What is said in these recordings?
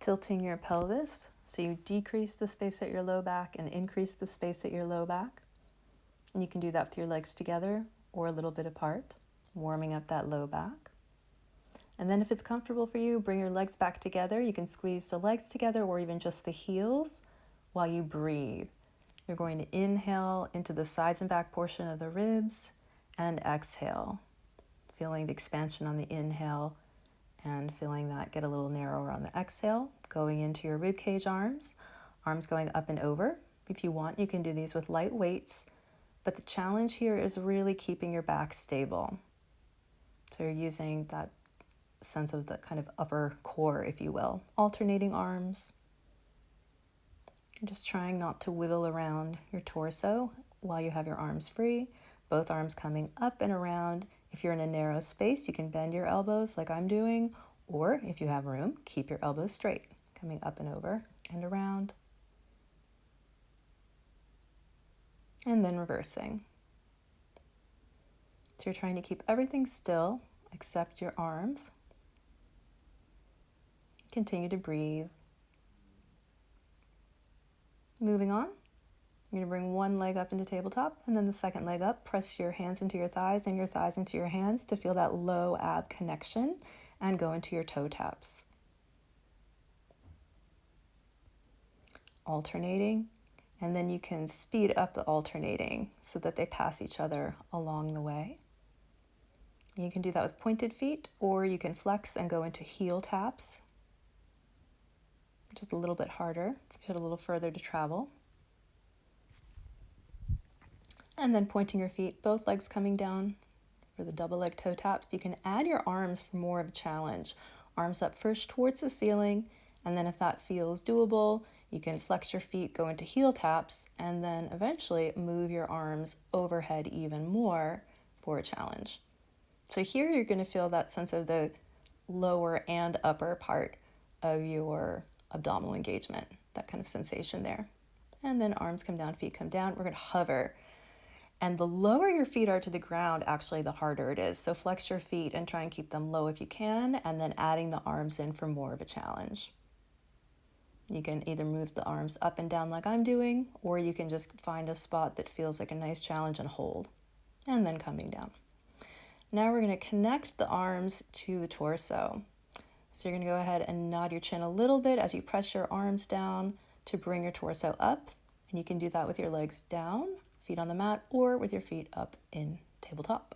tilting your pelvis. So you decrease the space at your low back and increase the space at your low back. And you can do that with your legs together or a little bit apart, warming up that low back. And then if it's comfortable for you, bring your legs back together. You can squeeze the legs together or even just the heels while you breathe. You're going to inhale into the sides and back portion of the ribs and exhale, feeling the expansion on the inhale and feeling that get a little narrower on the exhale, going into your rib cage arms going up and over. If you want, you can do these with light weights, but the challenge here is really keeping your back stable. So you're using that sense of the kind of upper core, if you will, alternating arms. Just trying not to wiggle around your torso while you have your arms free, both arms coming up and around. If you're in a narrow space, you can bend your elbows like I'm doing, or if you have room, keep your elbows straight, coming up and over and around. And then reversing. So you're trying to keep everything still except your arms. Continue to breathe. Moving on. You're going to bring one leg up into tabletop and then the second leg up. Press your hands into your thighs and your thighs into your hands to feel that low ab connection and go into your toe taps. Alternating, and then you can speed up the alternating so that they pass each other along the way. You can do that with pointed feet, or you can flex and go into heel taps, which is a little bit harder. You have a little further to travel. And then pointing your feet, both legs coming down for the double leg toe taps. You can add your arms for more of a challenge. Arms up first towards the ceiling, and then if that feels doable, you can flex your feet, go into heel taps, and then eventually move your arms overhead even more for a challenge. So here you're going to feel that sense of the lower and upper part of your abdominal engagement, that kind of sensation there. And then arms come down, feet come down. We're going to hover. And the lower your feet are to the ground, actually, the harder it is. So flex your feet and try and keep them low if you can, and then adding the arms in for more of a challenge. You can either move the arms up and down like I'm doing, or you can just find a spot that feels like a nice challenge and hold, and then coming down. Now we're going to connect the arms to the torso. So you're going to go ahead and nod your chin a little bit as you press your arms down to bring your torso up. And you can do that with your legs down, feet on the mat, or with your feet up in tabletop.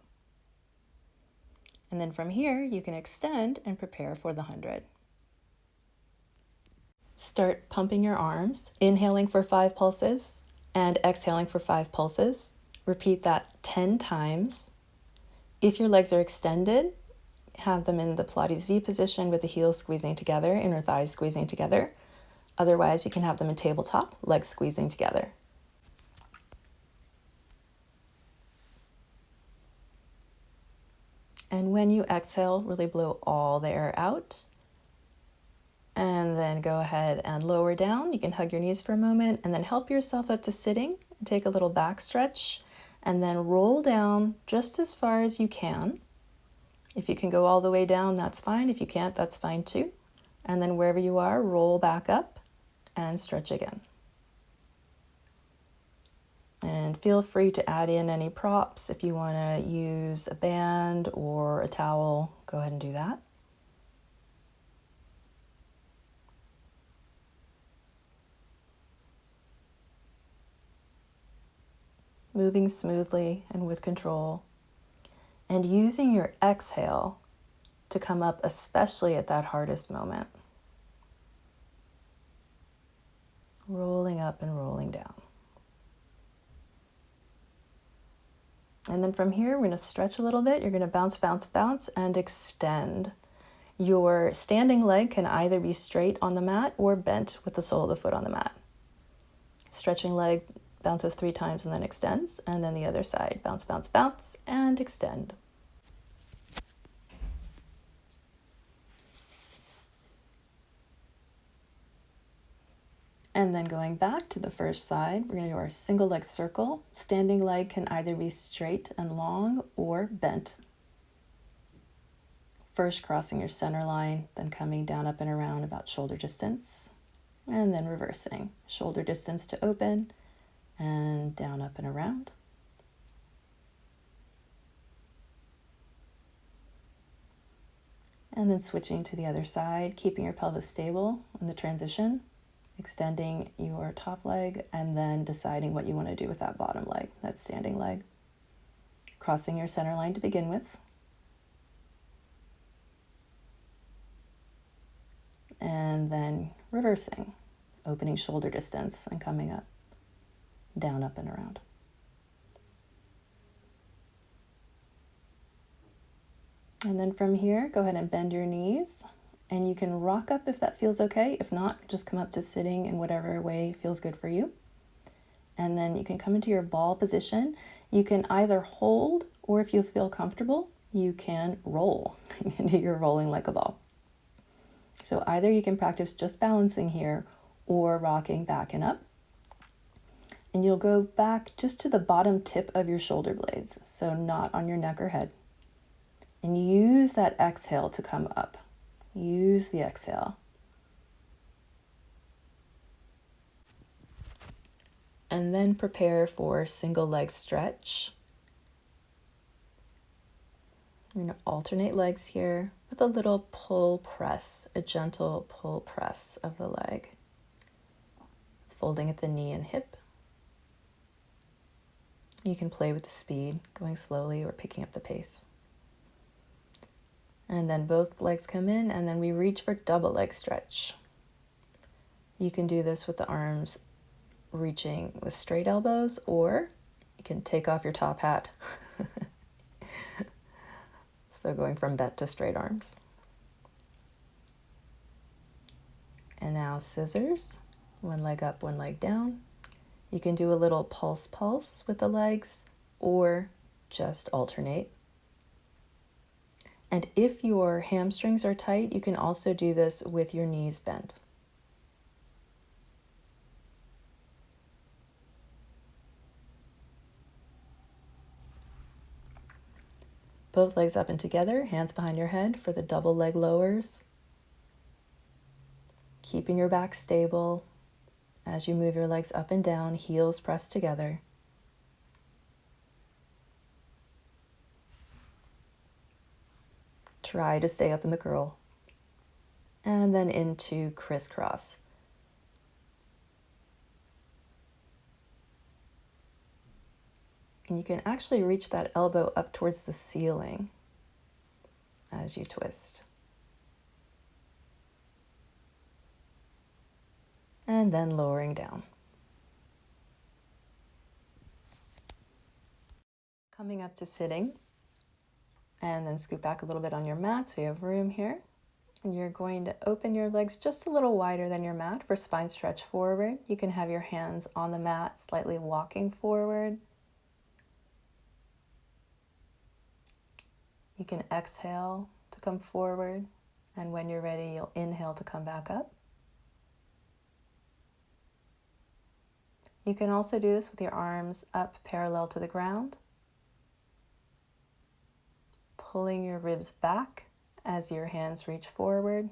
And then from here, you can extend and prepare for the 100. Start pumping your arms, inhaling for 5 pulses and exhaling for 5 pulses. Repeat that 10 times. If your legs are extended, have them in the Pilates V position with the heels squeezing together, inner thighs squeezing together. Otherwise, you can have them in tabletop, legs squeezing together. And when you exhale, really blow all the air out. And then go ahead and lower down. You can hug your knees for a moment and then help yourself up to sitting. Take a little back stretch and then roll down just as far as you can. If you can go all the way down, that's fine. If you can't, that's fine too. And then wherever you are, roll back up and stretch again. And feel free to add in any props. If you want to use a band or a towel, go ahead and do that. Moving smoothly and with control. And using your exhale to come up, especially at that hardest moment. Rolling up and rolling down. And then from here, we're going to stretch a little bit. You're going to bounce, bounce, bounce, and extend. Your standing leg can either be straight on the mat or bent with the sole of the foot on the mat. Stretching leg bounces 3 times and then extends. And then the other side, bounce, bounce, bounce, and extend. And then going back to the first side, we're going to do our single leg circle. Standing leg can either be straight and long or bent. First crossing your center line, then coming down, up and around about shoulder distance, and then reversing. Shoulder distance to open, and down, up and around. And then switching to the other side, keeping your pelvis stable in the transition, extending your top leg, and then deciding what you want to do with that bottom leg, that standing leg. Crossing your center line to begin with. And then reversing, opening shoulder distance and coming up, down, up and around. And then from here, go ahead and bend your knees, and you can rock up if that feels okay. If not, just come up to sitting in whatever way feels good for you. And then you can come into your ball position. You can either hold, or if you feel comfortable, you can roll. You can do your rolling like a ball. So either you can practice just balancing here or rocking back and up. And you'll go back just to the bottom tip of your shoulder blades, so not on your neck or head. And use that exhale to come up. Use the exhale. And then prepare for single leg stretch. You're going to alternate legs here with a little pull press, a gentle pull press of the leg. Folding at the knee and hip. You can play with the speed, going slowly or picking up the pace. And then both legs come in, and then we reach for double leg stretch. You can do this with the arms reaching with straight elbows, or you can take off your top hat. So going from bent to straight arms. And now scissors, one leg up, one leg down. You can do a little pulse with the legs, or just alternate. And if your hamstrings are tight, you can also do this with your knees bent. Both legs up and together, hands behind your head for the double leg lowers. Keeping your back stable as you move your legs up and down, heels pressed together. Try to stay up in the curl. And then into crisscross. And you can actually reach that elbow up towards the ceiling as you twist. And then lowering down. Coming up to sitting. And then scoot back a little bit on your mat so you have room here. And you're going to open your legs just a little wider than your mat for spine stretch forward. You can have your hands on the mat, slightly walking forward. You can exhale to come forward, and when you're ready, you'll inhale to come back up. You can also do this with your arms up parallel to the ground, pulling your ribs back as your hands reach forward.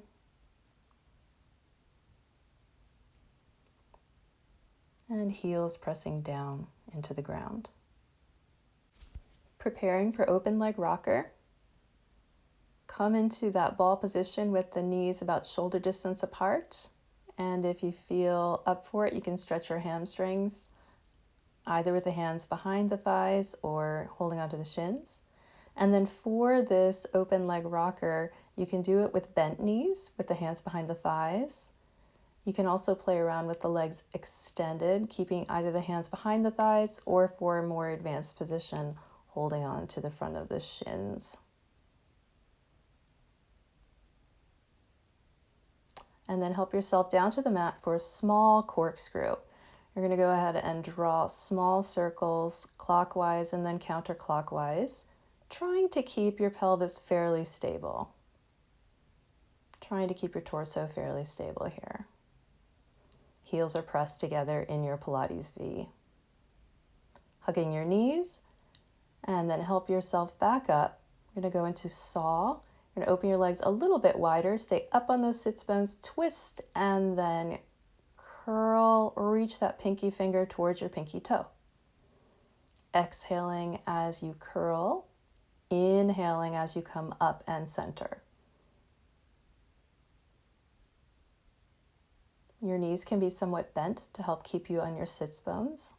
And heels pressing down into the ground. Preparing for open leg rocker. Come into that ball position with the knees about shoulder distance apart. And if you feel up for it, you can stretch your hamstrings, either with the hands behind the thighs or holding onto the shins. And then for this open leg rocker, you can do it with bent knees, with the hands behind the thighs. You can also play around with the legs extended, keeping either the hands behind the thighs, or for a more advanced position, holding on to the front of the shins. And then help yourself down to the mat for a small corkscrew. You're going to go ahead and draw small circles clockwise and then counterclockwise, trying to keep your pelvis fairly stable. Trying to keep your torso fairly stable here. Heels are pressed together in your Pilates V. Hugging your knees, and then help yourself back up. You're going to go into saw. You're gonna open your legs a little bit wider, stay up on those sits bones, twist, and then curl, reach that pinky finger towards your pinky toe. Exhaling as you curl, inhaling as you come up and center. Your knees can be somewhat bent to help keep you on your sits bones.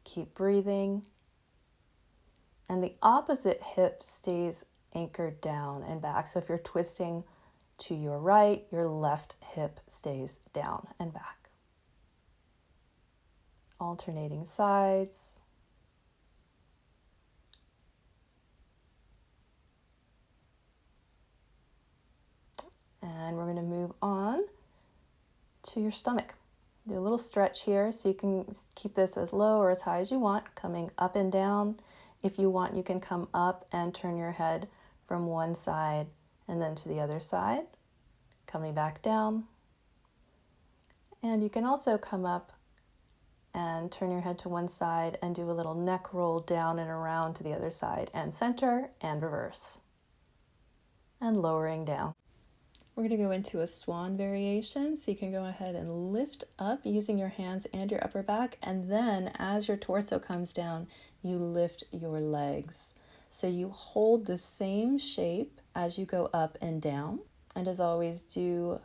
Keep breathing. And the opposite hip stays anchored down and back. So if you're twisting to your right, your left hip stays down and back. Alternating sides. And we're going to move on to your stomach. Do a little stretch here so you can keep this as low or as high as you want, coming up and down. If you want, you can come up and turn your head from one side and then to the other side, coming back down. And you can also come up and turn your head to one side and do a little neck roll down and around to the other side and center and reverse. And lowering down. We're going to go into a swan variation, so you can go ahead and lift up using your hands and your upper back, and then as your torso comes down, you lift your legs. So you hold the same shape as you go up and down, and as always, do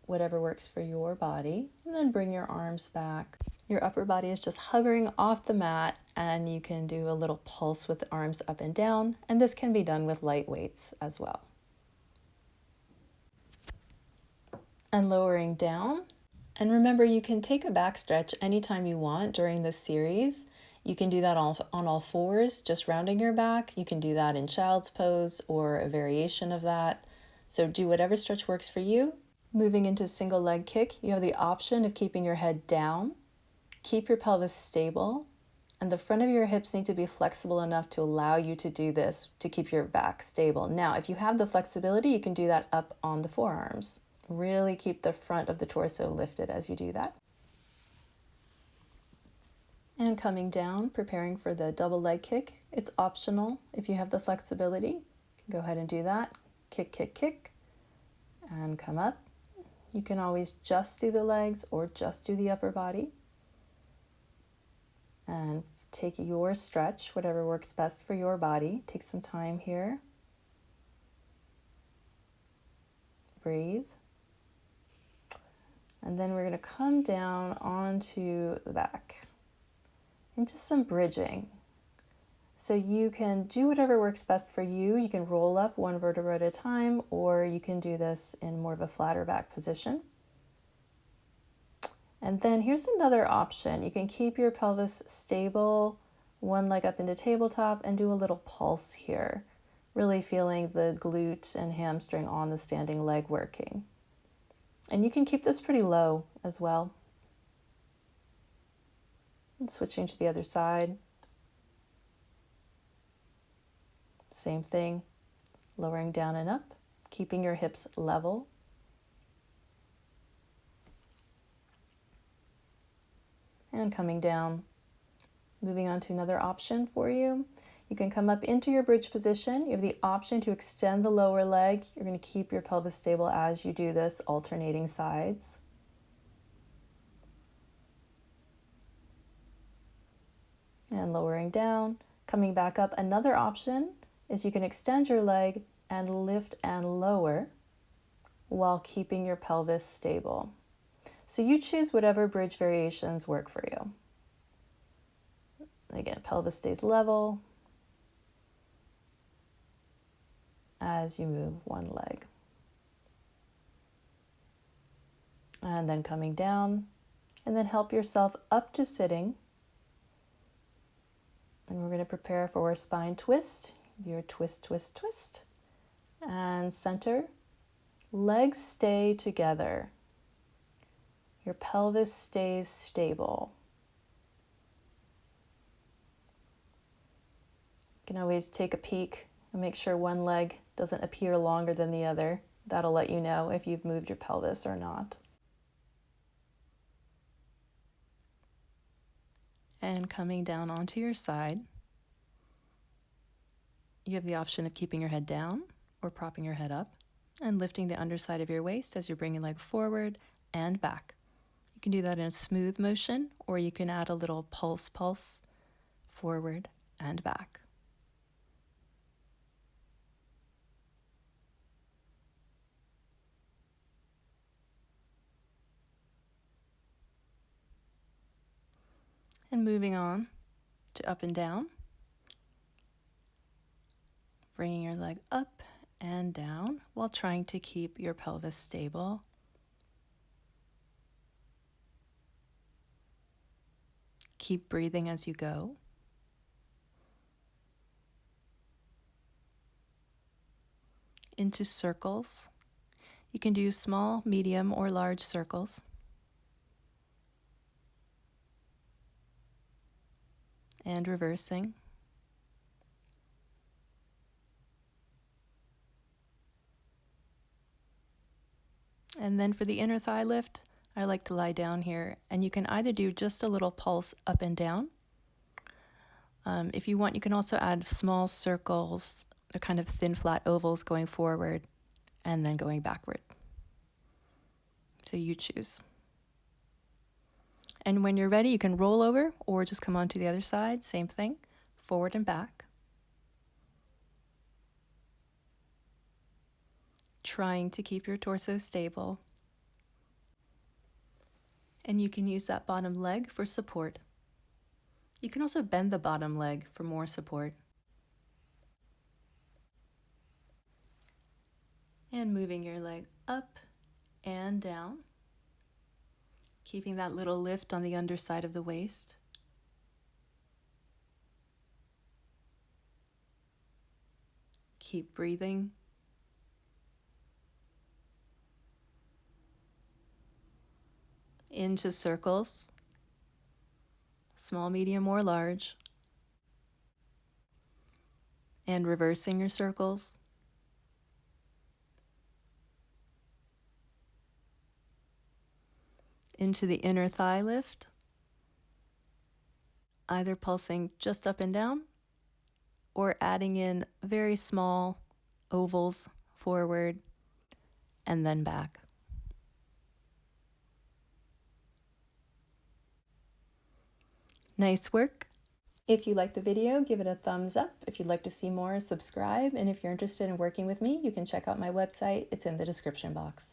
whatever works for your body, and then bring your arms back. Your upper body is just hovering off the mat, and you can do a little pulse with the arms up and down, and this can be done with light weights as well. And lowering down. And remember, you can take a back stretch anytime you want during this series. You can do that on all fours, just rounding your back. You can do that in child's pose or a variation of that. So do whatever stretch works for you. Moving into single leg kick, you have the option of keeping your head down, keep your pelvis stable, and the front of your hips need to be flexible enough to allow you to do this, to keep your back stable. Now, if you have the flexibility, you can do that up on the forearms. Really keep the front of the torso lifted as you do that. And coming down, preparing for the double leg kick. It's optional if you have the flexibility. You can go ahead and do that. Kick, kick, kick, and come up. You can always just do the legs or just do the upper body. And take your stretch, whatever works best for your body. Take some time here. Breathe. And then we're going to come down onto the back into some bridging. So you can do whatever works best for you. You can roll up one vertebra at a time, or you can do this in more of a flatter back position. And then here's another option. You can keep your pelvis stable, one leg up into tabletop, and do a little pulse here, really feeling the glute and hamstring on the standing leg working. And you can keep this pretty low as well. And switching to the other side. Same thing, lowering down and up, keeping your hips level. And coming down. Moving on to another option for you. You can come up into your bridge position. You have the option to extend the lower leg. You're going to keep your pelvis stable as you do this, alternating sides. And lowering down. Coming back up, another option is you can extend your leg and lift and lower while keeping your pelvis stable. So you choose whatever bridge variations work for you. Again, pelvis stays level as you move one leg. And then coming down, and then help yourself up to sitting. And we're going to prepare for a spine twist. Your twist, twist, twist. And center. Legs stay together. Your pelvis stays stable. You can always take a peek and make sure one leg doesn't appear longer than the other. That'll let you know if you've moved your pelvis or not. And coming down onto your side. You have the option of keeping your head down or propping your head up and lifting the underside of your waist as you're bringing leg forward and back. You can do that in a smooth motion, or you can add a little pulse forward and back. And moving on to up and down, bringing your leg up and down while trying to keep your pelvis stable. Keep breathing as you go. Into circles. You can do small, medium, or large circles. And reversing. And then for the inner thigh lift, I like to lie down here, and you can either do just a little pulse up and down. If you want, you can also add small circles. They're kind of thin, flat ovals going forward and then going backward. So you choose. And when you're ready, you can roll over or just come onto the other side. Same thing, forward and back. Trying to keep your torso stable. And you can use that bottom leg for support. You can also bend the bottom leg for more support. And moving your leg up and down, keeping that little lift on the underside of the waist. Keep breathing. Into circles, small, medium, or large. And reversing your circles. Into the inner thigh lift, either pulsing just up and down or adding in very small ovals forward and then back. Nice work. If you liked the video, give it a thumbs up. If you'd like to see more, subscribe. And if you're interested in working with me, you can check out my website. It's in the description box.